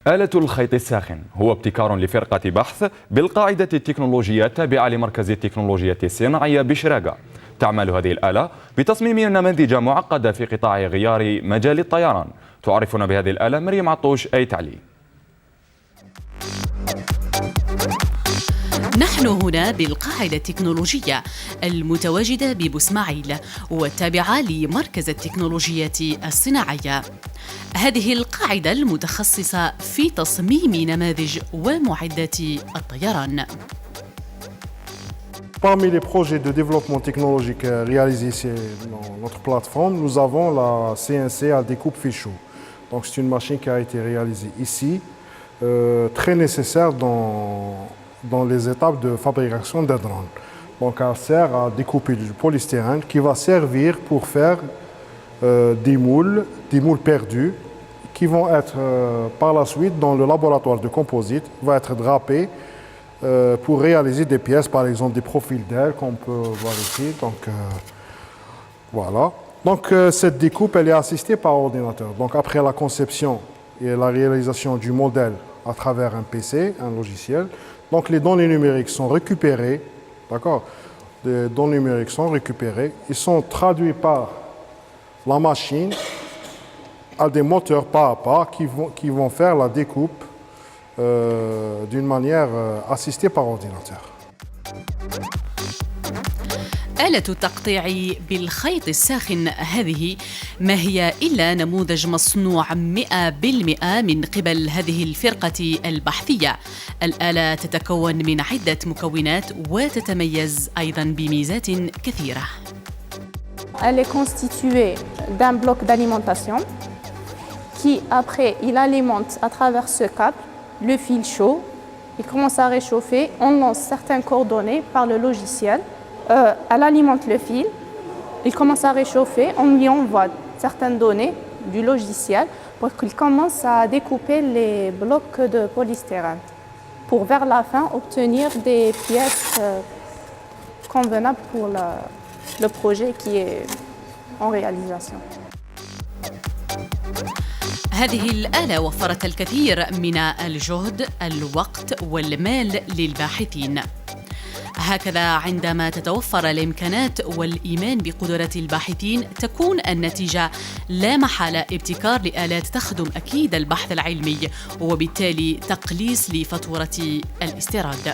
آلة الخيط الساخن هو ابتكار لفرقة بحث بالقاعدة التكنولوجية التابعة لمركز التكنولوجيا الصناعية بشراقة. تعمل هذه الآلة بتصميم نماذج معقدة في قطاع غيار مجال الطيران. تعرفنا بهذه الآلة مريم عطوش أي تعليم. نحن هنا بالقاعدة التكنولوجية المتواجدة ببوسماعيل والتابعة لمركز التكنولوجيا الصناعية. هذه القاعدة المتخصصة في تصميم نماذج ومعدات الطيران. Parmi les projets de développement technologique réalisés ici dans notre plateforme, nous avons la CNC à découpe fichot. Donc c'est une machine qui a été réalisée ici, très nécessaire dans les étapes de fabrication d'un drone. Donc elle sert à découper du polystyrène qui va servir pour faire des moules perdus qui vont être par la suite dans le laboratoire de composite, va être drapés pour réaliser des pièces, par exemple des profils d'aile qu'on peut voir ici. Donc voilà. Donc cette découpe elle est assistée par ordinateur. Donc après la conception et la réalisation du modèle à travers un PC, un logiciel, donc les données numériques sont récupérées, d'accord? Les données numériques sont récupérées, ils sont traduits par la machine à des moteurs pas à pas qui vont faire la découpe d'une manière assistée par ordinateur. آلة التقطيع بالخيط الساخن هذه ما هي إلا نموذج مصنوع 100% من قبل هذه الفرقة البحثية. الآلة تتكون من عدة مكونات وتتميز أيضاً بميزات كثيرة. Elle est constituée d'un bloc d'alimentation qui après il alimente à travers ce câble le fil chaud. Il commence à réchauffer, on lance certaines coordonnées par le logiciel. Elle alimente le fil, il commence à réchauffer, on lui envoie certaines données du logiciel pour qu'il commence à découper les blocs de polystyrène pour vers la fin obtenir des pièces convenables pour le projet qui est en réalisation. هذه الآلة وفرت الكثير من الجهد، الوقت والمال للباحثين. هكذا عندما تتوفر الإمكانات والإيمان بقدرات الباحثين تكون النتيجة لا محالة ابتكار لآلات تخدم أكيد البحث العلمي وبالتالي تقليص لفاتورة الاستيراد.